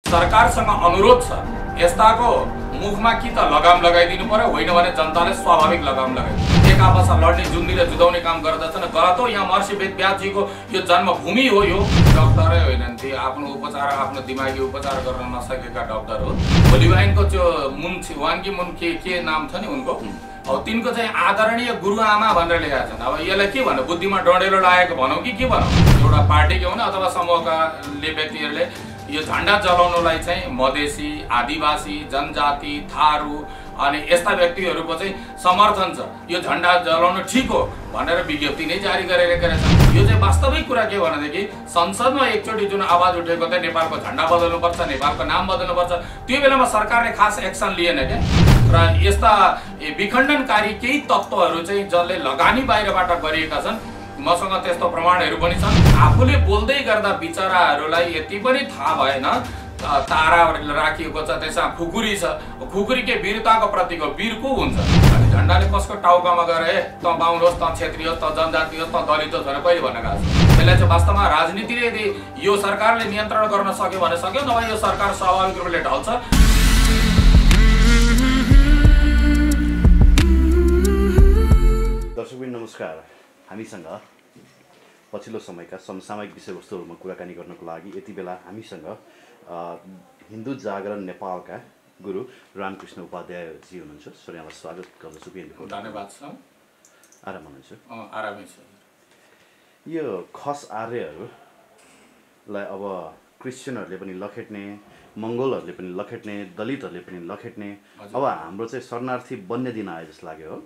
सरकारसँग अनुरोध छ यस्ताको मुखमा कि त लगाम लगाइदिनु पर्यो, होइन भने जनताले स्वाभाविक लगाम लगाइदिन्छ। एक आपसमा लड्ने जुन्दी र जुदाउने काम गर्दछन्। गलत हो। यहाँ महर्षि वेदव्यासजीको यो जन्मभूमि हो। यो डक्टरै होइनन् ती, आफ्नो उपचार आफ्नो दिमागी उपचार गर्न नसकेका डक्टर हो। भोलि वाइनको त्यो वानकी मुन के नाम छ नि उनको, अब तिनको चाहिँ आदरणीय गुरुआमा भनेर लेखेका छन्। अब यसलाई के भन्नु, बुद्धिमा डडेलो लागेको भनौँ कि के भनौँ, एउटा पार्टीको हुन अथवा समूहकाले व्यक्तिहरूले यो झन्डा जलाउनलाई चाहिँ मधेसी, आदिवासी, जनजाति, थारू अनि यस्ता व्यक्तिहरूको चाहिँ समर्थन छ। यो झन्डा जलाउन ठिक हो भनेर विज्ञप्ति नै जारी गरेका छन्। यो चाहिँ वास्तविक कुरा के भनेदेखि संसदमा एकचोटि जुन आवाज उठेको थियो नेपालको झन्डा बदल्नुपर्छ, नेपालको नाम बदल्नुपर्छ, त्यो बेलामा सरकारले खास एक्सन लिएन क्या। र यस्ता विखण्डनकारी केही तत्त्वहरू चाहिँ जसले लगानी बाहिरबाट गरिएका छन्, मसँग त्यस्तो प्रमाणहरू पनि छन्। आफूले बोल्दै गर्दा बिचराहरूलाई यति पनि थाहा भएन तारा राखिएको छ, त्यसमा खुकुरी छ। खुकुरीकै वीरताको प्रतीक हो। वीर को हुन्छ? अनि झन्डाले कसको टाउकामा गएर त बाहुन होस्, त क्षेत्री होस्, त जनजाति होस्, त दलित होस् भनेर कहिले भनेका छ? त्यसलाई चाहिँ वास्तवमा राजनीतिले यदि यो सरकारले नियन्त्रण गर्न सक्यो भने सक्यो, नभए यो सरकार स्वाभाविक रूपले ढल्छ। दर्शकबिन नमस्कार। हामीसँग पछिल्लो समयका समसामयिक विषयवस्तुहरूमा कुराकानी गर्नको लागि यति बेला हामीसँग हिन्दू जागरण नेपालका गुरु रामकृष्ण उपाध्यायजी हुनुहुन्छ। सर, यहाँलाई स्वागत गर्दछु। धन्यवाद छ। आराम हुनुहुन्छ? आरामै छ। यो खस आर्यहरूलाई अब क्रिस्चियनहरूले पनि लखेट्ने, मङ्गोलहरूले पनि लखेट्ने, दलितहरूले पनि लखेट्ने, अब हाम्रो चाहिँ शरणार्थी बन्ने दिन आयो जस्तो लाग्यो हो।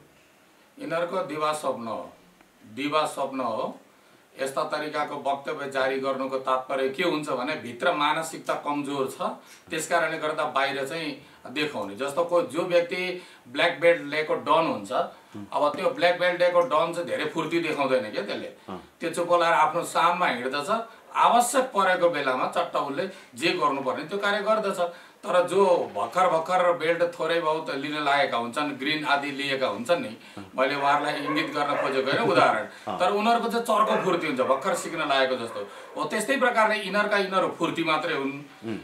यिनीहरूको दिवा स्वप्न हो। यस्ता तरिकाको वक्तव्य जारी गर्नुको तात्पर्य के हुन्छ भने भित्र मानसिकता कमजोर छ, त्यसकारणले गर्दा बाहिर चाहिँ देखाउने। जस्तो जो व्यक्ति ब्ल्याक बेल्ट लिएको डन हुन्छ, अब त्यो ब्ल्याक बेल्ट लिएको डन चाहिँ धेरै फुर्ती देखाउँदैन क्या। त्यसले त्यो चुप लाएर आफ्नो सानमा हिँड्दछ, आवश्यक परेको बेलामा चट्ट उसले जे गर्नुपर्ने त्यो कार्य गर्दछ। तर जो भर्खर बेल्ट थोरै बहुत लिन लागेका हुन्छन्, ग्रिन आदि लिएका हुन्छन् नि, मैले उहाँहरूलाई इङ्गित गर्न खोजेको होइन उदाहरण, तर उनीहरूको चाहिँ चर्को फुर्ती हुन्छ भर्खर सिक्न लागेको जस्तो हो। त्यस्तै प्रकारले यिनीहरू फुर्ती मात्रै हुन्।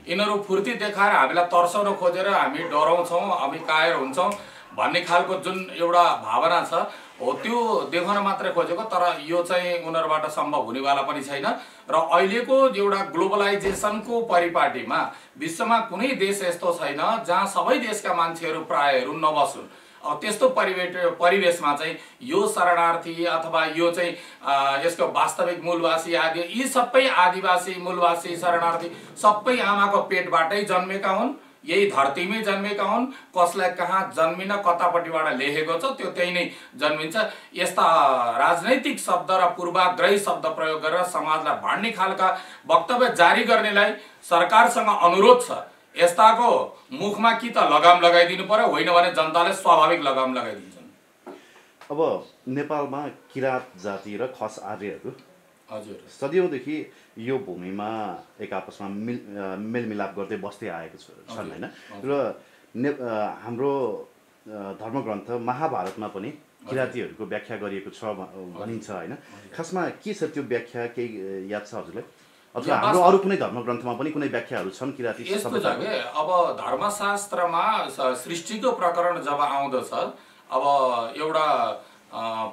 यिनीहरू फुर्ती देखाएर हामीलाई तर्साउन खोजेर हामी डराउँछौँ, हामी कायर हुन्छौँ भन्ने खालको जुन एउटा भावना छ हो, त्यो देखाउन मात्रै खोजेको। तर यो चाहिँ उनीहरूबाट सम्भव हुनेवाला पनि छैन। र अहिलेको एउटा ग्लोबलाइजेसनको परिपाटीमा विश्वमा कुनै देश यस्तो छैन जहाँ सबै देशका मान्छेहरू प्रायहरू नबसुन्। अब त्यस्तो परिवेशमा चाहिँ यो शरणार्थी अथवा यो चाहिँ यसको वास्तविक मूलवासी आदि यी सबै आदिवासी, मूलवासी, शरणार्थी सबै आमाको पेटबाटै जन्मेका हुन्, यही धरतीमै जन्मेका हुन्। कसलाई कहाँ जन्मिन कतापट्टिबाट लेखेको छ त्यो त्यही नै जन्मिन्छ। यस्ता राजनैतिक शब्द र पूर्वाग्रही शब्द प्रयोग गरेर समाजलाई भाड्ने खालका वक्तव्य जारी गर्नेलाई सरकारसँग अनुरोध छ यस्ताको मुखमा कि त लगाम लगाइदिनु पर्यो, होइन भने जनताले स्वाभाविक लगाम लगाइदिन्छन्। अब नेपालमा किराँत जाति र खस आर्यहरू हजुर सदियौँदेखि यो भूमिमा एक आपसमा मेलमिलाप गर्दै बस्दै आएको छन् होइन। र हाम्रो धर्मग्रन्थ महाभारतमा पनि किराँतीहरूको व्याख्या गरिएको छ भनिन्छ होइन। खासमा के छ त्यो व्याख्या, केही याद छ हजुरलाई? अथवा हाम्रो अरू कुनै धर्मग्रन्थमा पनि कुनै व्याख्याहरू छन् किराँती सभ्यताको? अब धर्मशास्त्रमा सृष्टिको प्रकरण जब आउँदछ, अब एउटा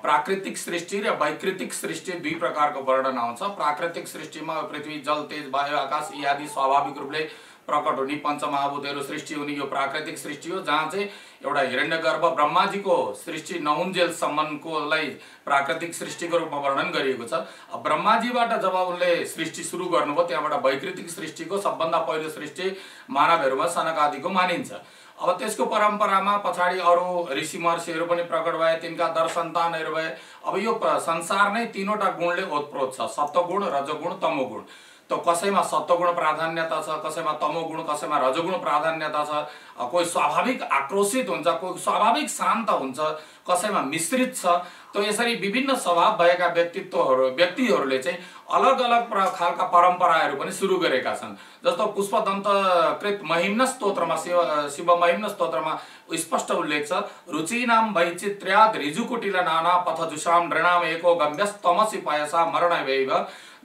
प्राकृतिक सृष्टि र वैकृतिक सृष्टि दुई प्रकारको वर्णन आउँछ। प्राकृतिक सृष्टिमा पृथ्वी, जल, तेज, वायु, आकाश इत्यादि स्वाभाविक रूपले प्रकट हुने पञ्चमहाभूतहरू सृष्टि हुने यो प्राकृतिक सृष्टि हो, जहाँ चाहिँ एउटा हिरण्यगर्भ ब्रह्माजीको सृष्टि नहुन्जेलसम्मकोलाई प्राकृतिक सृष्टिको रूपमा वर्णन गरिएको छ। अब ब्रह्माजीबाट जब उनले सृष्टि सुरु गर्नुभयो, त्यहाँबाट वैकृतिक सृष्टिको सबभन्दा पहिलो सृष्टि मानवहरूमा सनक आदिको मानिन्छ। अब त्यसको परम्परामा पछाडि अरू ऋषि महर्षिहरू पनि प्रकट भए, तिनका दर्शन्तानहरू भए। अब यो संसार नै तीनवटा गुणले ओतप्रोत छ, सत्वगुण, रजोगुण, तमोगुण। तो कसैमा सत्वगुण प्राधान्यता छ, कसैमा तमोगुण, कसैमा रजोगुण प्राधान्यता छ। कोही स्वाभाविक आक्रोशित हुन्छ, कोही स्वाभाविक शान्त हुन्छ, कसैमा मिश्रित छ। तो यसरी विभिन्न स्वभाव भएका व्यक्तिहरूले चाहिँ अलग अलग खालका परम्पराहरू पनि सुरु गरेका छन्। जस्तो पुष्पदन्तकृत महिम्न स्तोत्रमा, शिव महिम्न स्तोत्रमा स्पष्ट उल्लेख छ, रुचिनाम वैचित्र्याद ऋजुकुटिल नाना पथजुषाम नृणाम एको गम्यस्तमसि पयसा मरणवैव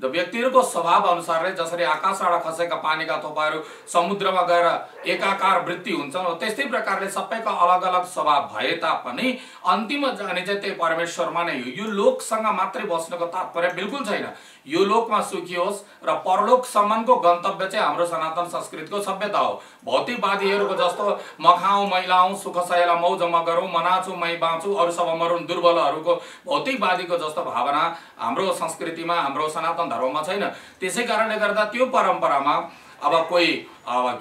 व्यक्तिहरूको स्वभाव अनुसारले जसरी आकाशबाट खसेका पानीका थोपाहरू समुद्रमा गएर एकाकार वृत्ति हुन्छन् हो त्यस्तै प्रकारले सबैको अलग अलग स्वभाव भए तापनि अन्तिममा जाने चाहिँ त्यही परमेश्वरमा नै हो। यो लोकसँग मात्रै बस्नुको तात्पर्य बिल्कुल छैन। यो लोकमा सुखी होस् र परलोकसम्मको गन्तव्य चाहिँ हाम्रो सनातन संस्कृतिको सभ्यता हो। भौतिकवादीहरूको जस्तो म खाऊँ मै लाऊँ सुख सहेला मौज म गरौँ म नाचौँ मै बाँचौँ अरू सब मरुन् दुर्बलहरूको भौतिकवादीको जस्तो भावना हाम्रो संस्कृतिमा हाम्रो सनातन धर्ममा छैन। त्यसै कारणले गर्दा त्यो परम्परामा अब कोही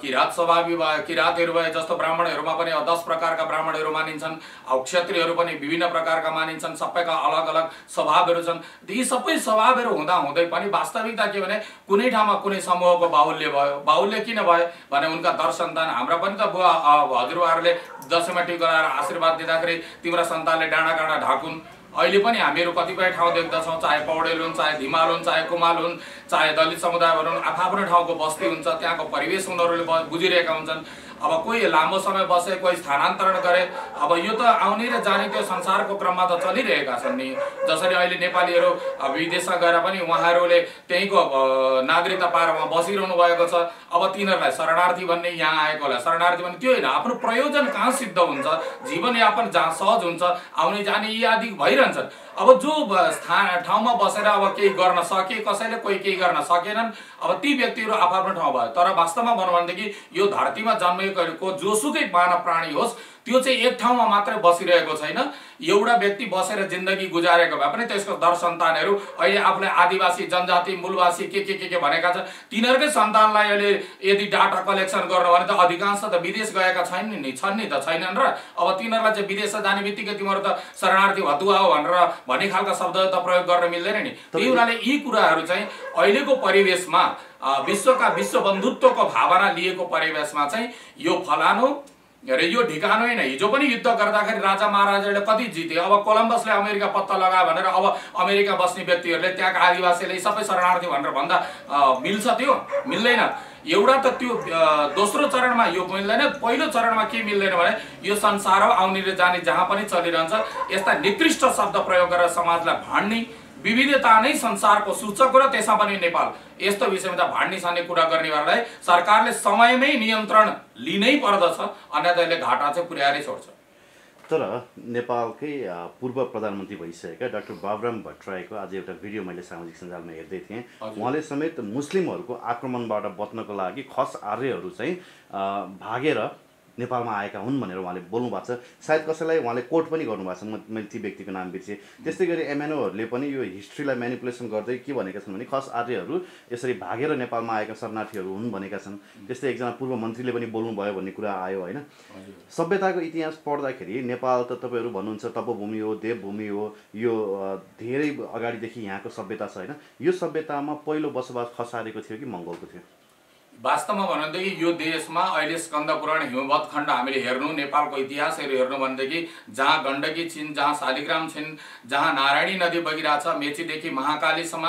किरात स्वभावी भए किरातहरू भए जस्तो ब्राह्मणहरूमा पनि 10 प्रकारका ब्राह्मणहरू मानिन्छन्, क्षत्रियहरू पनि विभिन्न प्रकारका मानिन्छन्, सबैका अलग अलग स्वभावहरू छन्। यी सबै स्वभावहरू हुँदा हुँदै पनि वास्तविकता के भने कुनै ठाउँमा कुनै समूहको बाहुल्य भयो। बाहुल्य किन भयो भने उनका दर सन्तान हाम्रा पनि त बुवा हजुरबाहरूले दसैँमा टिका लगाएर आशीर्वाद दिँदाखेरि तिम्रा सन्तानले डाँडा काँडा ढाकुन्। अहिले पनि हामीहरू कतिपय ठाउँ देख्दछौँ, चाहे पौडेल हुन् चाहे धिमाल हुन् चाहे कुमाल हुन् चाहे दलित समुदायहरू हुन्, आफ्नो ठाउँको बस्ती हुन्छ, त्यहाँको परिवेश उनीहरूले बुझिरहेका हुन्छन्। अब कोही लामो समय बसे कोही स्थानान्तरण गरे। अब यो त आउने र जाने त्यो संसारको क्रममा त चलिरहेका छन् नि। जसरी अहिले नेपालीहरू विदेशमा गएर पनि उहाँहरूले त्यहीँको नागरिकता पाएर उहाँ बसिरहनु भएको छ। अब तिनीहरूलाई शरणार्थी भन्ने यहाँ आएको होला। शरणार्थी भन्ने त्यो होइन, आफ्नो प्रयोजन कहाँ सिद्ध हुन्छ, जीवनयापन जहाँ सहज हुन्छ, आउने जाने यी आदि भइरहन्छन्। अब जो ठाउँमा बसेर अब केही गर्न सके कसैले कोही केही गर्न सकेनन्, अब ती व्यक्तिहरू आफ्नो ठाउँ भयो। तर वास्तवमा भनौँ भनेदेखि यो धरतीमा जन्मेको जोसुकै मानव प्राणी होस् त्यो चाहिँ एक ठाउँमा मात्रै बसिरहेको छैन। एउटा व्यक्ति बसेर जिन्दगी गुजारेको भए पनि त्यसको दर सन्तानहरू अहिले आफूलाई आदिवासी जनजाति मूलवासी के भनेका छन्। तिनीहरूकै सन्तानलाई अहिले यदि डाटा कलेक्सन गर्नु भने त अधिकांश त विदेश गएका छन् नि त छैनन् र अब तिनीहरूलाई चाहिँ विदेश जाने बित्तिकै तिमीहरू त शरणार्थी भतुवा हो भनेर भन्ने खालका शब्द त प्रयोग गर्न मिल्दैन नि। त्यही हुनाले यी कुराहरू चाहिँ अहिलेको परिवेशमा विश्वका विश्व बन्धुत्वको भावना लिएको परिवेशमा चाहिँ यो फलानु र यो ढिकानो होइन। हिजो पनि युद्ध गर्दाखेरि राजा महाराजाले कति जिते। अब कोलम्बसले अमेरिका पत्ता लगायो भनेर अब अमेरिका बस्ने व्यक्तिहरूले त्यहाँका आदिवासीले सबै शरणार्थी भनेर भन्दा मिल्छ? त्यो मिल्दैन। एउटा त त्यो दोस्रो चरणमा यो मिल्दैन। पहिलो चरणमा के मिल्दैन भने यो संसार हो, आउने र जाने जहाँ पनि चलिरहन्छ। यस्ता निकृष्ट शब्द प्रयोग गरेर समाजलाई भाड्ने विविधता नै संसारको सूचक हो र त्यसमा पनि नेपाल यस्तो विषयमा त भाड्ने सान्ने कुरा गर्नेहरूलाई सरकारले समयमै नियन्त्रण लिनै पर्दछ, अन्यथा यसले घाटा चाहिँ पुर्याएरै छोड्छ। तर नेपालकै पूर्व प्रधानमन्त्री भइसकेका डाक्टर बाबुराम भट्टराईको आज एउटा भिडियो मैले सामाजिक सञ्जालमा हेर्दै थिएँ। उहाँले समेत मुस्लिमहरूको आक्रमणबाट बच्नको लागि खस आर्यहरू चाहिँ भागेर नेपालमा आएका हुन् भनेर उहाँले बोल्नु भएको छ। सायद कसैलाई उहाँले कोट पनि गर्नुभएको छ, मैले ती व्यक्तिको नाम बिर्सेँ। त्यस्तै गरी एमएनओहरूले पनि यो हिस्ट्रीलाई म्यानिपुलेसन गर्दै के भनेका छन् भने खस आर्यहरू यसरी भागेर नेपालमा आएका शरणार्थीहरू हुन् भनेका छन्। त्यस्तै एकजना पूर्व मन्त्रीले पनि बोल्नुभयो भन्ने कुरा आयो होइन। सभ्यताको इतिहास पढ्दाखेरि नेपाल त तपाईँहरू भन्नुहुन्छ तपोभूमि हो, देवभूमि हो, यो धेरै अगाडिदेखि यहाँको सभ्यता छ होइन। यो सभ्यतामा पहिलो बसोबास खस आर्यको थियो कि मङ्गोलको थियो? वास्तवमा भन्नुदेखि यो देशमा अहिले स्कन्द पुराण हिमवत खण्ड हामीले हेर्नु, नेपालको इतिहासहरू हेर्नु भनेदेखि जहाँ गण्डकी छिन्, जहाँ शालिग्राम छिन्, जहाँ नारायणी नदी बगिरहेछ, मेचीदेखि महाकालीसम्म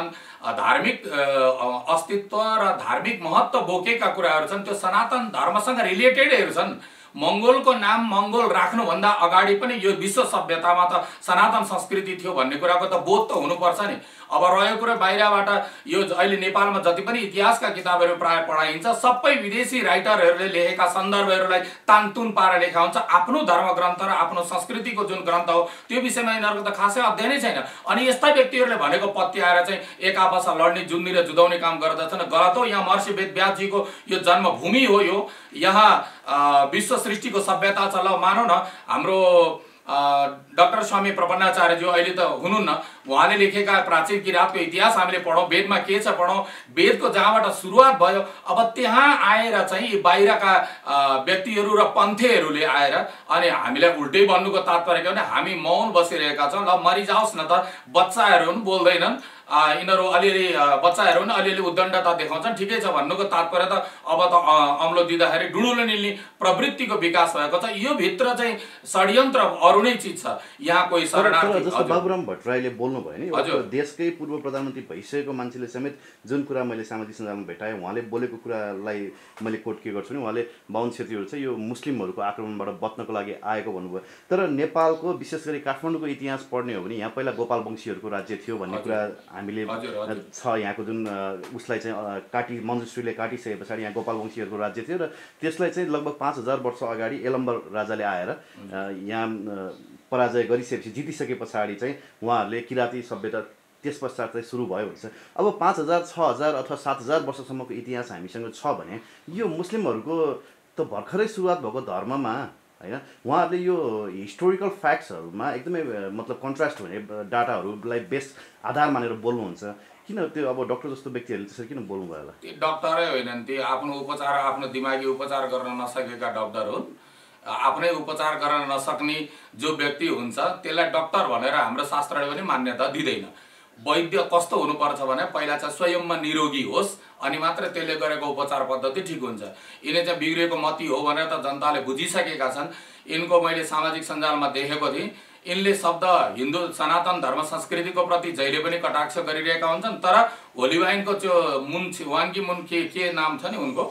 धार्मिक अस्तित्व र धार्मिक महत्त्व बोकेका कुराहरू छन्। त्यो सनातन धर्मसँग रिलेटेडहरू छन्। मङ्गोलको नाम मङ्गोल राख्नुभन्दा अगाडि पनि यो विश्व सभ्यतामा त सनातन संस्कृति थियो भन्ने कुराको त बोध त हुनुपर्छ नि। अब रह्यो कुरा बाहिरबाट यो अहिले नेपालमा जति पनि इतिहासका किताबहरू प्राय पढाइन्छ सबै विदेशी राइटरहरूले लेखेका सन्दर्भहरूलाई तानतुन पारेर लेखा हुन्छ। आफ्नो धर्म ग्रन्थ र आफ्नो संस्कृतिको जुन ग्रन्थ हो त्यो विषयमा यिनीहरूको त खासै अध्ययनै छैन। अनि यस्ता व्यक्तिहरूले भनेको पत्याएर चाहिँ एक आपसमा लड्ने जुन्ने र जुदाउने काम गर्दछन्। गलत हो। यहाँ महर्षि वेदव्यासजीको यो जन्मभूमि हो। यो यहाँ विश्व सृष्टिको सभ्यता छ। ल मानौ न हाम्रो डाक्टर स्वामी प्रपन्नाचार्यज्यू अहिले त हुनुहुन्न, उहाँले लेखेका प्राचीन किरातको इतिहास हामीले पढौँ, वेदमा के छ पढौँ, वेदको जहाँबाट सुरुवात भयो अब त्यहाँ आएर चाहिँ बाहिरका व्यक्तिहरू र पन्थेहरूले आएर अनि हामीलाई उल्टै भन्नुको तात्पर्य के भने हामी मौन बसिरहेका छौँ। ल मरिजाओस् न त, बच्चाहरू पनि बोल्दैनन्, यिनीहरू अलिअलि बच्चाहरू पनि अलिअलि उद्दण्डता देखाउँछन्, ठिकै छ भन्नुको तात्पर्य त अब त अम्लो दिँदाखेरि डुडुलो निल्ने प्रवृत्तिको विकास भएको छ। यो भित्र चाहिँ षड्यन्त्र अरू नै चिज छ। यहाँ कोही शरणार्थी जस्तो बाबुराम भट्टराईले बोल्नु भयो नि, देशकै पूर्व प्रधानमन्त्री भइसकेको मान्छेले समेत जुन कुरा मैले सामाजिक सञ्जालमा भेटाएँ उहाँले बोलेको कुरालाई मैले कोट के गर्छु नि, उहाँले बाहुन क्षेत्रीहरू चाहिँ यो मुस्लिमहरूको आक्रमणबाट बच्नको लागि आएको भन्नुभयो। तर नेपालको विशेष गरी काठमाडौँको इतिहास पढ्ने हो भने यहाँ पहिला गोपाल वंशीहरूको राज्य थियो भन्ने कुरा हामीले हजुर, हजुर। छ यहाँको जुन उसलाई चाहिँ मञ्जुश्रीले काटिसके पछाडि यहाँ गोपालवंशीहरूको राज्य थियो र त्यसलाई चाहिँ लगभग 5000 वर्ष अगाडि यलम्बर राजाले आएर यहाँ पराजय गरिसकेपछि जितिसके पछाडि चाहिँ उहाँहरूले किराँती सभ्यता त्यस पश्चात चाहिँ सुरु भयो भन्छ। अब 5000, 6000 अथवा 7000 वर्षसम्मको इतिहास हामीसँग छ भने यो मुस्लिमहरूको त भर्खरै सुरुवात भएको धर्ममा हैन उहाँहरूले यो हिस्टोरिकल फ्याक्ट्सहरूमा एकदमै मतलब कन्ट्रास्ट हुने डाटाहरूलाई बेस आधार मानेर बोल्नुहुन्छ। किन त्यो अब डक्टर जस्तो व्यक्तिहरूले त्यसरी किन बोल्नु भयो होला? ती डक्टरै होइनन्, ती आफ्नो उपचार आफ्नो दिमागी उपचार गर्न नसकेका डक्टर हुन्। आफ्नै उपचार गर्न नसक्ने जो व्यक्ति हुन्छ त्यसलाई डक्टर भनेर हाम्रो शास्त्रले पनि मान्यता दिँदैन। वैद्य कस्तो हुनुपर्छ भने पहिला चाहिँ स्वयंमा निरोगी होस् अनि मात्र त्यसले गरेको उपचार पद्धति ठिक हुन्छ। यिनी चाहिँ बिग्रेको मती हो भनेर त जनताले बुझिसकेका छन्। यिनको मैले सामाजिक सञ्जालमा देखेको थिएँ, यिनले शब्द हिन्दू सनातन धर्म संस्कृतिको प्रति जहिले पनि कटाक्ष गरिरहेका हुन्छन्, तर होली वाइनको त्यो वानकी मुन के नाम छ नि उनको,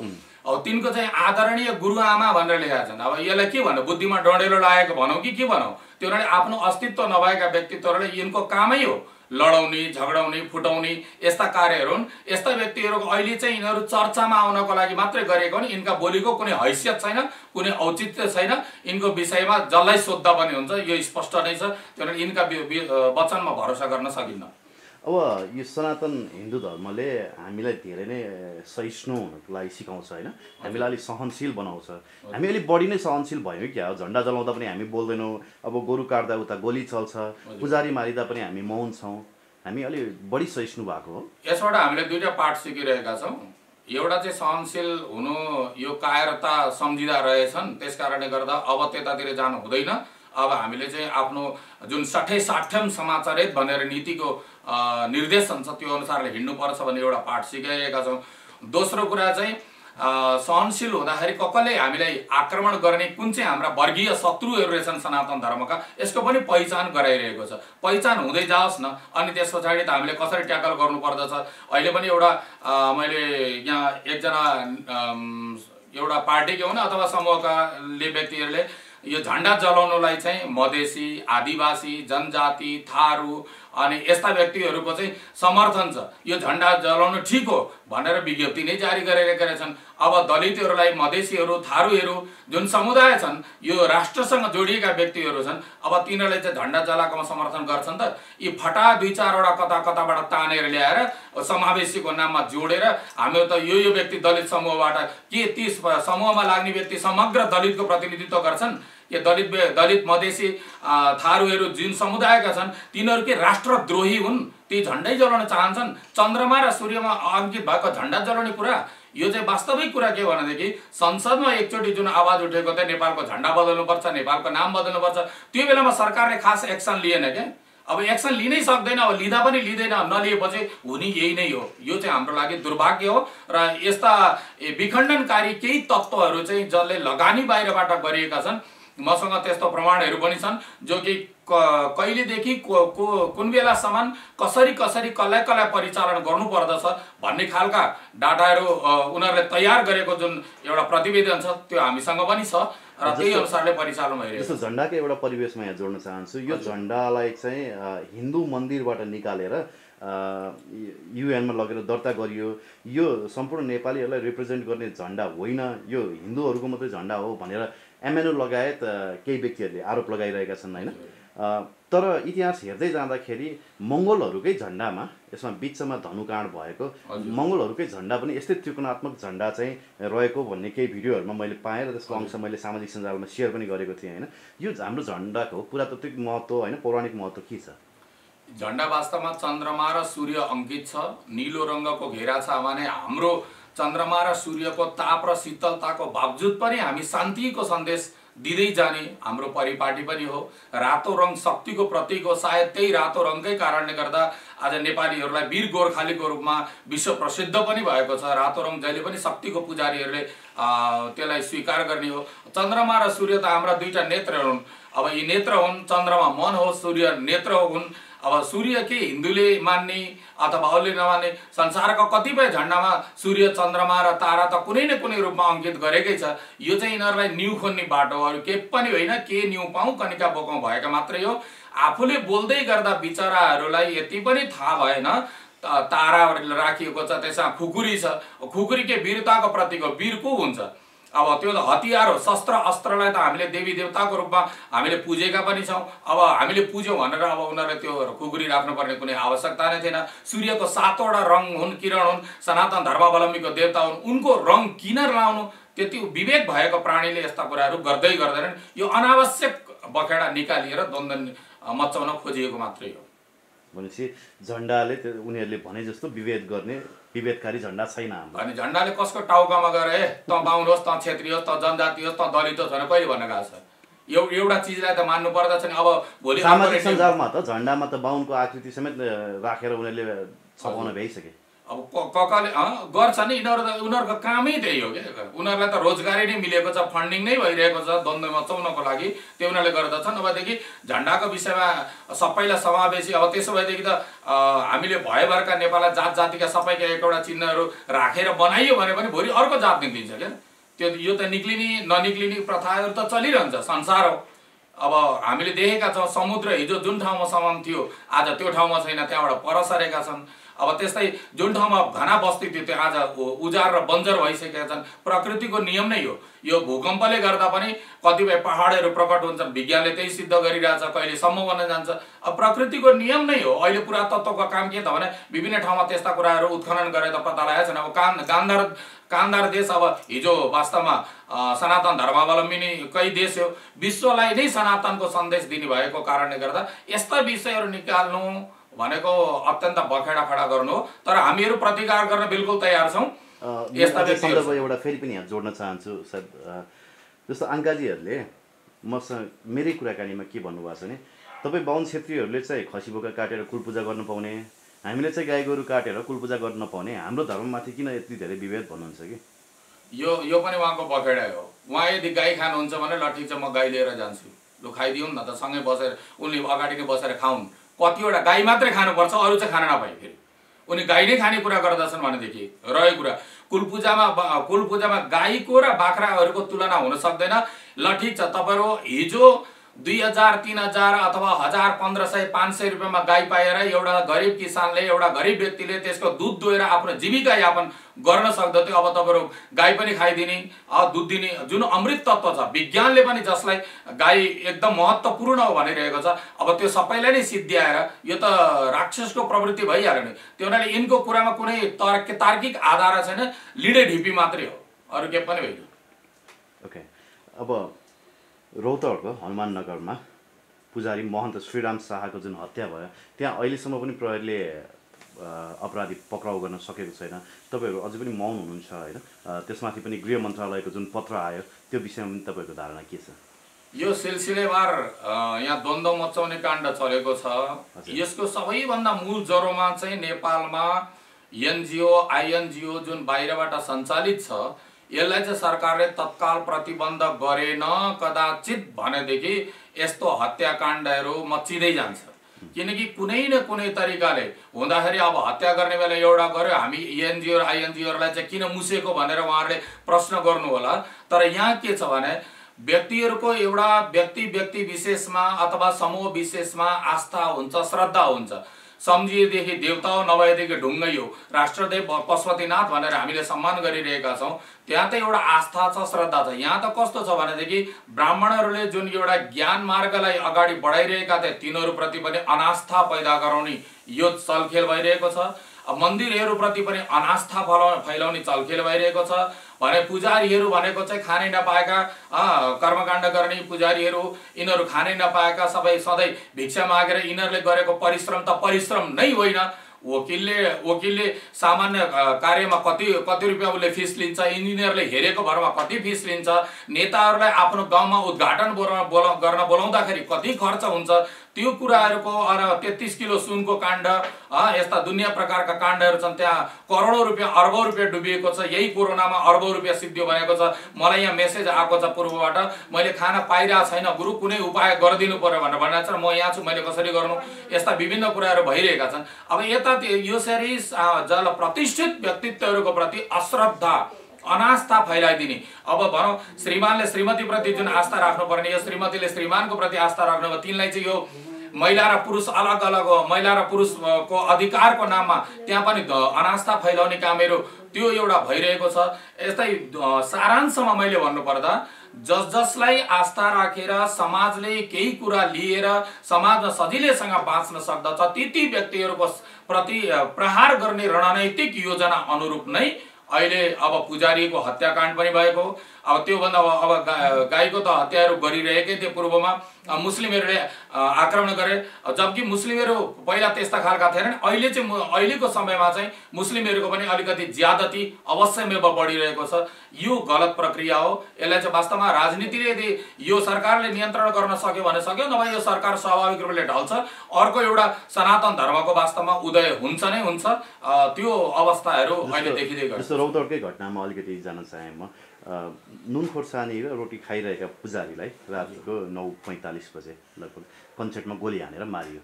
अब तिनको चाहिँ आदरणीय गुरुआमा भनेर लेखेका छन्। अब यसलाई के भन्नु, बुद्धिमा डडेलो लागेको भनौँ कि के भनौँ, त्यो आफ्नो अस्तित्व नभएका व्यक्तित्वहरूले यिनको कामै हो लडाउने, झगडाउने, फुटाउने यस्ता कार्यहरू हुन्। यस्ता व्यक्तिहरूको अहिले चाहिँ यिनीहरू चर्चामा आउनको लागि मात्रै गरेको हुन्। यिनका बोलीको कुनै हैसियत छैन, कुनै औचित्य छैन। यिनको विषयमा जसलाई सोद्धा पनि हुन्छ यो स्पष्ट नै छ। त्यही यिनका वचनमा भरोसा गर्न सकिन्न। अब यो सनातन हिन्दू धर्मले हामीलाई धेरै नै सहिष्णु हुनको लागि सिकाउँछ हैन, हामीलाई अलिक सहनशील बनाउँछ। हामी अलिक बढी नै सहनशील भयौँ क्या हो। झन्डा जलाउँदा पनि हामी बोल्दैनौँ, अब गोरु काट्दा उता गोली चल्छ, पुजारी मारिँदा पनि हामी मौन छौँ। हामी अलिक बढी सहिष्णु भएको हो। यसबाट हामीले दुईटा पाठ सिकिरहेका छौँ। एउटा चाहिँ सहनशील हुनु यो कायरता सम्झिँदा रहेछन्, त्यस कारणले गर्दा अब त्यतातिर जानु हुँदैन। अब हामीले चाहिँ आफ्नो जुन 60-60 समाचारित भनेर नीतिको निर्देशन छ त्यो अनुसारले हिँड्नुपर्छ भन्ने एउटा पाठ सिकाइरहेका छौँ। दोस्रो कुरा चाहिँ सहनशील हुँदाखेरि कसले हामीलाई आक्रमण गर्ने कुन चाहिँ हाम्रा वर्गीय शत्रुहरू रहेछन् सनातन धर्मका, यसको पनि पहिचान गराइरहेको छ। पहिचान हुँदै जाओस् न, अनि त्यस पछाडि त हामीले कसरी ट्याकल गर्नुपर्दछ। अहिले पनि एउटा मैले यहाँ एकजना एउटा पार्टीको हुन् अथवा समूहका व्यक्तिहरूले यो झन्डा जलाउनलाई चाहिँ मधेसी, आदिवासी, जनजाति, थारू अनि यस्ता व्यक्तिहरूको चाहिँ समर्थन छ। यो झन्डा जलाउनु ठिक हो भनेर विज्ञप्ति नै जारी गरिरहेका रहेछन्। अब दलितहरूलाई, मधेसीहरू, थारूहरू जुन समुदाय छन्, यो राष्ट्रसँग जोडिएका व्यक्तिहरू छन्, अब तिनीहरूले चाहिँ झन्डा जलाएकोमा समर्थन गर्छन् त। यी फटा 2-4वटा कताबाट तानेर ल्याएर समावेशीको नाममा जोडेर हाम्रो त यो व्यक्ति दलित समूहबाट के ती समूहमा लाग्ने व्यक्ति समग्र दलितको प्रतिनिधित्व गर्छन्? यो दलित मधेसी थारूहरू जुन समुदायका छन् तिनीहरू के राष्ट्रद्रोही हुन्? ती झन्डै जलाउन चाहन्छन्। चन्द्रमा र सूर्यमा अंकित भएको झन्डा जलाउने कुरा यो चाहिँ वास्तविक कुरा के भनेदेखि संसदमा एकचोटि जुन आवाज उठेको थियो नेपालको झन्डा बदल्नुपर्छ, नेपालको नाम बदल्नुपर्छ, त्यो बेलामा सरकारले खास एक्सन लिएन क्या। अब एक्सन लिनै सक्दैन, अब लिँदा पनि लिँदैन, नलिएपछि हुने यही नै हो। यो चाहिँ हाम्रो लागि दुर्भाग्य हो। र यस्ता विखण्डनकारी केही तत्त्वहरू चाहिँ जसले लगानी बाहिरबाट गरिएका छन्, मसँग त्यस्तो प्रमाणहरू पनि छन् जो कि कहिलेदेखि कुन बेलासम्म कसरी कसलाई परिचालन गर्नुपर्दछ भन्ने खालका डाटाहरू उनीहरूले तयार गरेको जुन एउटा प्रतिवेदन छ त्यो हामीसँग पनि छ र त्यही अनुसारले परिचालन भइरहेको छ। जस्तो झन्डाको एउटा परिवेशमा यहाँ जोड्न चाहन्छु। यो झन्डालाई चाहिँ हिन्दू मन्दिरबाट निकालेर युएनमा लगेर दर्ता गरियो। यो सम्पूर्ण नेपालीहरूलाई रिप्रेजेन्ट गर्ने झन्डा होइन, यो हिन्दूहरूको मात्रै झन्डा हो भनेर एमएनओ लगायत केही व्यक्तिहरूले आरोप लगाइरहेका छन् हैन। तर इतिहास हेर्दै जाँदाखेरि मङ्गोलहरूकै झन्डामा, यसमा बिचमा धनुकाँड भएको मङ्गोलहरूकै झन्डा पनि यस्तै त्रिकोणात्मक झन्डा चाहिँ रहेको भन्ने केही भिडियोहरूमा मैले पाएँ र त्यसको अंश मैले सामाजिक सञ्जालमा सेयर पनि गरेको थिएँ हैन। यो हाम्रो झन्डाको पुरातात्विक महत्त्व हैन, पौराणिक महत्त्व के छ? झन्डा वास्तवमा चन्द्रमा र सूर्य अंकित छ। नीलो रङको घेरा छ भने हाम्रो चन्द्रमा र सूर्यको ताप र शीतलताको बावजुद पनि हामी शान्तिको सन्देश दिँदै जाने हाम्रो परिपाटी पनि हो। रातो रङ शक्तिको प्रतीक हो। सायद त्यही रातो रङकै कारणले गर्दा आज नेपालीहरूलाई वीर गोर्खालीको रूपमा विश्व प्रसिद्ध पनि भएको छ। रातो रङ जहिले पनि शक्तिको पुजारीहरूले त्यसलाई स्वीकार गर्ने हो। चन्द्रमा र सूर्य त हाम्रा दुईटा नेत्र हुन्। अब यी नेत्र हुन्, चन्द्रमा मन हो, सूर्य नेत्र हुन्। अब सूर्य के हिन्दूले मान्ने अथवा अरूले नमान्ने, संसारको कतिपय झन्डामा सूर्य, चन्द्रमा र तारा त कुनै न कुनै रूपमा अङ्कित गरेकै छ। यो चाहिँ यिनीहरूलाई न्यु खोज्ने बाटो हो, अरू केही पनि होइन। के न्यु पाऊँ कनिका बोकाउँ भएका मात्रै हो। आफूले बोल्दै गर्दा बिचराहरूलाई यति पनि थाहा भएन तारा राखिएको छ, त्यसमा खुकुरी छ। खुकुरी के वीरताको प्रतीक हो। वीर को हुन्छ? अब त्यो त हतियार हो। शस्त्र अस्त्रलाई त हामीले देवी देवताको रूपमा हामीले पुजेका पनि छौँ। अब हामीले पुज्यौँ भनेर अब उनीहरूले त्यो खुकुरी राख्नुपर्ने कुनै आवश्यकता नै थिएन। सूर्यको 7वटा रङ हुन्, किरण हुन्, सनातन धर्मावलम्बीको देवता हुन्, उनको रङ किन लाउनु? त्यति विवेक भएको प्राणीले यस्ता कुराहरू गर्दै गर्दैनन्। यो अनावश्यक बखेडा निकालिएर द्वन्द्व मचाउन खोजिएको मात्रै हो। भनेपछि झन्डाले उनीहरूले भने जस्तो विभेदकारी झन्डा छैन हाम्रो। अनि झन्डाले कसको टाउकामा गएर त बाहुन होस्, त क्षेत्री होस्, त जनजाति होस्, त दलित होस् भनेर कहिले भन्न गएको छ? एउटा चिजलाई त मान्नु पर्दछ नि। अब भोलि सामाजिक सञ्जालमा त झन्डामा त बाहुनको आकृति समेत राखेर उनीहरूले छपाउन भ्याइसके। अब ककाले गर्छ नि, उनीहरूको कामै त्यही हो क्या। उनीहरूलाई त रोजगारी नै मिलेको छ, फन्डिङ नै भइरहेको छ द्वन्द्व मचाउनको लागि, त्यो उनीहरूले गर्दछन्। अबदेखि झन्डाको विषयमा सबैलाई समावेशी, अब त्यसो भएदेखि त हामीले भयभरका नेपाललाई जात जातिका सबैका एकवटा चिन्हहरू राखेर बनाइयो भने पनि भोलि अर्को जात निक्लिन्छ क्या। यो त निक्लिने ननिक्लिने प्रथाहरू त चलिरहन्छ, संसार हो। अब हामीले देखेका छौँ समुद्र हिजो जुन ठाउँमा समान थियो आज त्यो ठाउँमा छैन, त्यहाँबाट पर सरेका छन्। अब त्यस्तै जुन ठाउँमा घना बस्ती थियो त्यो आज उजार र बन्जर भइसकेका छन्। प्रकृतिको नियम नै हो। यो भूकम्पले गर्दा पनि कतिपय पहाडहरू प्रकट हुन्छन्, विज्ञानले त्यही सिद्ध गरिरहेछ, कहिलेसम्म बन्न जान्छ। अब प्रकृतिको नियम नै हो। अहिले पुरातत्त्वको काम के त भने विभिन्न ठाउँमा त्यस्ता कुराहरू उत्खनन गरेर पत्ता लगाएका छन्। अब कान्दार देश अब हिजो वास्तवमा सनातन धर्मावलम्बी नै कई देश हो। विश्वलाई नै सनातनको सन्देश दिने भएको कारणले गर्दा यस्ता विषयहरू निकाल्नु भनेको अत्यन्त बखेडा खडा गर्नु हो। तर हामीहरू प्रतिकार गर्न बिल्कुल तयार छौँ। यस्ता सन्दर्भ एउटा फेरि पनि यहाँ जोड्न चाहन्छु सायद। जस्तो अङ्काजीहरूले मसँग मेरै कुराकानीमा के भन्नुभएको छ भने तपाईँ बाहुन क्षेत्रीहरूले चाहिँ खसी बोका काटेर कुलपूजा गर्नु पाउने, हामीले चाहिँ गाई गोरु काटेर कुलपूजा गर्न नपाउने, हाम्रो धर्ममाथि किन यति धेरै विभेद भन्नुहुन्छ कि? यो पनि उहाँको बखेडा हो। उहाँ यदि गाई खानुहुन्छ भने ल ठिक छ, म गाई लिएर जान्छु, लु खाइदिउँ न त, सँगै बसेर उनले अगाडि नै बसेर खाउन्। कतिवटा गाई मात्रै खानुपर्छ, अरू चाहिँ खान नपाए। फेरि उनी गाई नै खाने कुरा गर्दछन् भनेदेखि रह्यो कुरा। कुलपूजामा गाईको र बाख्राहरूको तुलना हुन सक्दैन। ल ठिक छ, तपाईँहरू हिजो 2000, 3000 अथवा 1000, 1500, 500 रुपियाँमा गाई पाएर एउटा गरिब किसानले, एउटा गरिब व्यक्तिले त्यसको दुध दुहेर आफ्नो जीविका यापन गर्न सक्दथ्यो। अब तपाईँहरू गाई पनि खाइदिने, दुध दिने जुन अमृत तत्त्व छ, विज्ञानले पनि जसलाई गाई एकदम महत्त्वपूर्ण हो भनिरहेको छ, अब त्यो सबैलाई नै सिद्ध्याएर यो त राक्षसको प्रवृत्ति भइहाल्यो नि। त्यो हुनाले यिनको कुरामा कुनै तार्किक आधार छैन, लिडे ढिपी मात्रै हो, अरू के पनि होइन। ओके, अब रौतहटको हनुमाननगरमा पुजारी महन्त श्रीराम शाहको जुन हत्या भयो, त्यहाँ अहिलेसम्म पनि प्रहरीले अपराधी पक्राउ गर्न सकेको छैन। तपाईँहरू अझै पनि मौन हुनुहुन्छ होइन? त्यसमाथि पनि गृह मन्त्रालयको जुन पत्र आयो त्यो विषयमा पनि तपाईँहरूको धारणा के छ? यो सिलसिलेवार यहाँ द्वन्द्व मचाउने काण्ड चलेको छ। यसको सबैभन्दा मूल जरोमा चाहिँ नेपालमा एनजिओ आइएनजिओ जुन बाहिरबाट सञ्चालित छ, यसलाई चाहिँ सरकारले तत्काल प्रतिबन्ध गरेन कदाचित भनेदेखि यस्तो हत्याकाण्डहरू मचिँदै जान्छ। किनकि कुनै न कुनै तरिकाले हुँदाखेरि अब हत्या गर्ने बेला एउटा गर्यो, हामी एनजिओ र आइएनजिओहरूलाई चाहिँ किन मुसेको भनेर उहाँहरूले प्रश्न गर्नु होला। तर यहाँ के छ भने व्यक्तिहरूको एउटा व्यक्ति विशेषमा अथवा समूह विशेषमा आस्था हुन्छ, श्रद्धा हुन्छ। सम्झिएदेखि देवता हो, नभएदेखि ढुङ्गै हो। राष्ट्रदेव पशुपतिनाथ भनेर हामीले सम्मान गरिरहेका छौँ। त्यहाँ त एउटा आस्था छ, श्रद्धा छ। यहाँ त कस्तो छ भनेदेखि ब्राह्मणहरूले जुन एउटा ज्ञान मार्गलाई अगाडि बढाइरहेका थिए, तिनीहरूप्रति पनि अनास्था पैदा गराउने यो चलखेल भइरहेको छ। मन्दिरहरूप्रति पनि अनास्था फैलाउने चलखेल भइरहेको छ भने पुजारीहरू भनेको चाहिँ खानै नपाएका कर्मकाण्ड गर्ने पुजारीहरू, यिनीहरू खानै नपाएका सबै सधैँ भिक्षा मागेर यिनीहरूले गरेको परिश्रम त परिश्रम नै होइन। वकिलले सामान्य कार्यमा कति रुपियाँ उसले फिस लिन्छ, इन्जिनियरले हेरेको भरमा कति फिस लिन्छ, नेताहरूलाई आफ्नो गाउँमा उद्घाटन गर्न बोलाउँदाखेरि कति खर्च हुन्छ, त्यो कुराहरूको 33 किलो सुनको काण्ड यस्ता दुनियाँ प्रकारका काण्डहरू छन्। त्यहाँ करोडौँ रुपियाँ अर्बौँ रुपियाँ डुबिएको छ। यही कोरोनामा अर्बौँ रुपियाँ सिद्धियो भनेको छ। मलाई यहाँ मेसेज आएको छ पूर्वबाट, मैले खाना पाइरहेको छैन गुरु, कुनै उपाय गरिदिनु पर्यो भनेर भनेको छ। म यहाँ छु, मैले कसरी गर्नु, यस्ता विभिन्न कुराहरू भइरहेका छन्। अब यता यसरी जल प्रतिष्ठित व्यक्तित्वहरूको प्रति अश्रद्धा अनास्था फैलाइदिने, अब भनौँ श्रीमानले श्रीमतीप्रति जुन आस्था राख्नुपर्ने, यो श्रीमतीले श्रीमानको प्रति आस्था राख्नु, तिनलाई चाहिँ यो महिला र पुरुष अलग अलग हो, महिला र पुरुषको अधिकारको नाममा त्यहाँ पनि अनास्था फैलाउने कामहरू त्यो एउटा भइरहेको छ। यस्तै सारांशमा मैले भन्नुपर्दा जसलाई आस्था राखेर समाजले केही कुरा लिएर समाजमा सजिलैसँग बाँच्न सक्दछ ती व्यक्तिहरूको प्रति प्रहार गर्ने रणनैतिक योजना अनुरूप नै अहिले अब पुजारीको हत्याकाण्ड पनि भएको। अब त्योभन्दा अब गाईको त हत्याहरू गरिरहेकै थियो पूर्वमा, मुस्लिमहरूले आक्रमण गरे, जबकि मुस्लिमहरू पहिला त्यस्ता खालका थिएनन्। अहिले चाहिँ अहिलेको समयमा चाहिँ मुस्लिमहरूको पनि अलिकति ज्यादती अवश्यमेव बढिरहेको छ। यो गलत प्रक्रिया हो। यसलाई चाहिँ वास्तवमा राजनीतिले यदि यो सरकारले नियन्त्रण गर्न सक्यो भने सक्यो, नभए यो सरकार स्वाभाविक रूपले ढल्छ। अर्को एउटा सनातन धर्मको वास्तवमा उदय हुन्छ नै हुन्छ। त्यो अवस्थाहरू अहिले देखिँदै गर्छ। जस्तो रौतहटकै घटनामा अलिकति जान चाहे म, नुन खोर्सानी र रोटी खाइरहेका पुजारीलाई रातिको 9:45 बजे लगभग कन्सर्टमा गोली हानेर मारियो।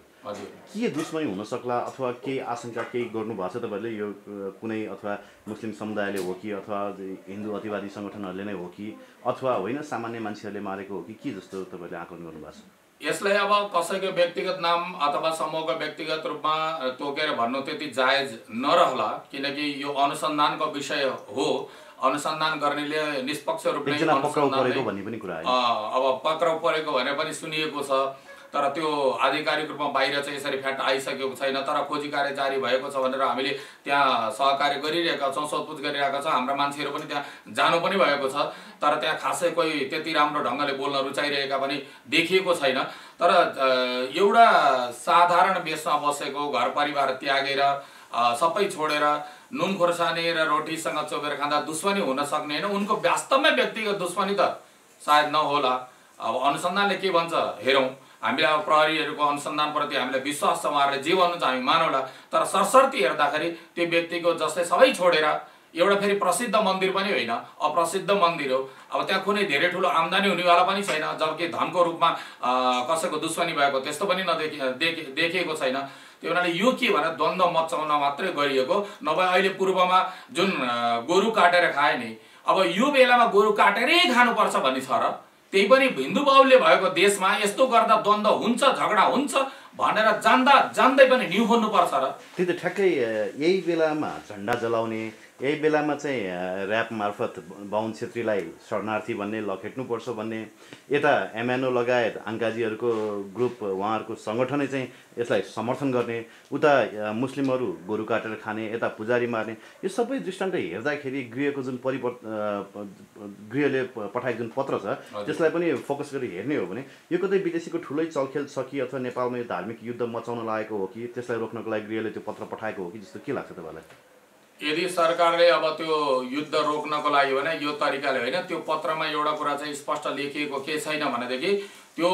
के दुश्मनी हुन सक्ला अथवा केही आशंका केही गर्नुभएको छ तपाईँले? यो कुनै अथवा मुस्लिम समुदायले हो कि अथवा हिन्दू अतिवादी सङ्गठनहरूले नै हो कि अथवा होइन सामान्य मान्छेहरूले मारेको हो कि के जस्तो तपाईँले आकलन गर्नुभएको छ? यसलाई अब कसैको व्यक्तिगत नाम अथवा समूहको व्यक्तिगत रूपमा तोकेर भन्नु त्यति जायज नरहला, किनकि यो अनुसन्धानको विषय हो। अनुसन्धान गर्नेले निष्पक्ष रूपले पक्राउ परेको भन्ने पनि कुरा आयो। अब पक्राउ परेको भने पनि सुनिएको छ, तर त्यो आधिकारिक रूपमा बाहिर चाहिँ यसरी फ्याट आइसकेको छैन। तर खोजी कार्य जारी भएको छ भनेर हामीले त्यहाँ सहकार्य गरिरहेका छौँ, सोधपुछ गरिरहेका छौँ। हाम्रा मान्छेहरू पनि त्यहाँ जानु पनि भएको छ, तर त्यहाँ खासै कोही त्यति राम्रो ढङ्गले बोल्न रुचाइरहेका पनि देखिएको छैन। तर एउटा साधारण बेसमा बसेको घर परिवार त्यागेर सबै छोडेर नुन खोर्सानी र रोटीसँग चोबेर खाँदा दुश्मनी हुन सक्ने होइन। उनको वास्तवमै व्यक्तिगत दुश्मनी त सायद नहोला। अब अनुसन्धानले के भन्छ हेरौँ। हामीले अब प्रहरीहरूको अनुसन्धानप्रति हामीलाई विश्वास छ, उहाँहरूले जे भन्नुहुन्छ हामी मानौला। तर सरसर्ती हेर्दाखेरि त्यो व्यक्तिको जसले सबै छोडेर, एउटा फेरि प्रसिद्ध मन्दिर पनि होइन, अप्रसिद्ध मन्दिर हो। अब त्यहाँ कुनै धेरै ठुलो आम्दानी हुनेवाला पनि छैन, जबकि धनको रूपमा कसैको दुश्मनी भएको त्यस्तो पनि देखिएको छैन। त्यो हुनाले यो के भने द्वन्द्व मचाउन मात्रै गरिएको, नभए अहिले पूर्वमा जुन गोरु काटेर खाए नि, अब यो बेलामा गोरु काटेरै खानुपर्छ भन्ने छ र? त्यही पनि हिन्दू बाहुल्य भएको देशमा यस्तो गर्दा द्वन्द्व हुन्छ, झगडा हुन्छ भनेर जान्दै पनि निहुन्नुपर्छ र? त्यही त ठ्याक्कै यही बेलामा झन्डा जलाउने, यही बेलामा चाहिँ ऱ्याप मार्फत बाहुन छेत्रीलाई शरणार्थी भन्ने, लखेट्नुपर्छ भन्ने, यता एमएनओ लगायत आङ्काजीहरूको ग्रुप उहाँहरूको सङ्गठनै चाहिँ यसलाई समर्थन गर्ने, उता मुस्लिमहरू गोरु काटेर खाने, यता पुजारी मार्ने, यो सबै दृष्टान्त हेर्दाखेरि गृहको जुन गृहले पठाएको जुन पत्र छ त्यसलाई पनि फोकस गरी हेर्ने हो भने यो कतै विदेशीको ठुलै चलखेल छ कि अथवा नेपालमा यो धार्मिक युद्ध मचाउन लागेको हो कि त्यसलाई रोक्नको लागि गृहले त्यो पत्र पठाएको हो कि जस्तो के लाग्छ तपाईँलाई? यदि सरकारले अब त्यो युद्ध रोक्नको लागि भने यो तरिकाले होइन, त्यो पत्रमा एउटा कुरा चाहिँ स्पष्ट लेखिएको के छैन भनेदेखि त्यो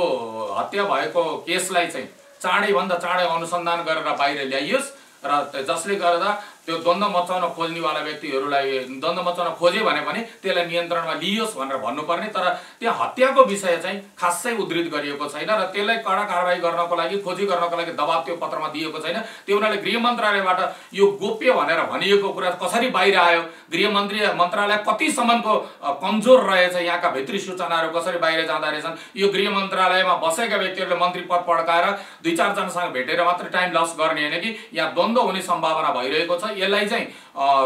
हत्या भएको केसलाई चाहिँ चाँडैभन्दा चाँडै अनुसन्धान गरेर बाहिर ल्याइयोस् र जसले गर्दा त्यो द्वन्द्व मचाउन खोज्नेवाला व्यक्तिहरूलाई द्वन्द्व मचाउन खोजे भने पनि त्यसलाई नियन्त्रणमा लिइयोस् भनेर भन्नुपर्ने। तर त्यहाँ हत्याको विषय चाहिँ खासै उद्धृत गरिएको छैन र त्यसलाई कडा कारबाही गर्नको लागि, खोजी गर्नको लागि दबाब त्यो पत्रमा दिएको छैन। त्यो हुनाले गृह मन्त्रालयबाट यो गोप्य भनेर भनिएको कुरा कसरी बाहिर आयो, गृह मन्त्रालय कतिसम्मको कमजोर रहेछ, यहाँका भित्री सूचनाहरू कसरी बाहिर जाँदा रहेछन्, यो गृह मन्त्रालयमा बसेका व्यक्तिहरूले मन्त्री पद पड्काएर 2-4 जनासँग भेटेर मात्रै टाइम लस गर्ने होइन कि यहाँ द्वन्द्व हुने सम्भावना भइरहेको छ। यसलाई चाहिँ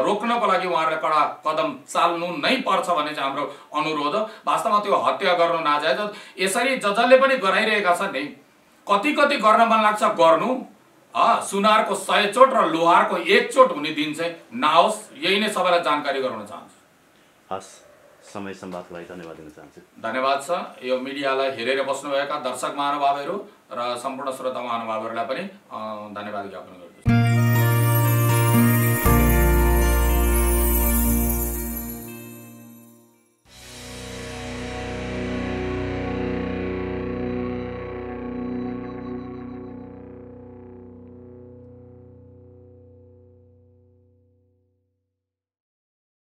रोक्नको लागि उहाँहरूले कडा कदम चाल्नु नै पर्छ भन्ने चाहिँ हाम्रो अनुरोध हो। वास्तवमा त्यो हत्या गर्नु नाजायज। यसरी जसले पनि गराइरहेका छन् नि, कति गर्न मन लाग्छ गर्नु, सुनारको 100 चोट र लोहारको 1 चोट हुने दिन चाहिँ नआओस्। यही नै सबैलाई जानकारी गराउन चाहन्छु। हस्, समय संवादको लागि धन्यवाद दिन चाहन्छु। धन्यवाद छ यो मिडियालाई हेरेर बस्नुभएका दर्शक महानुभावहरू र सम्पूर्ण श्रोता महानुभावहरूलाई पनि धन्यवाद ज्ञापन गर्दछु।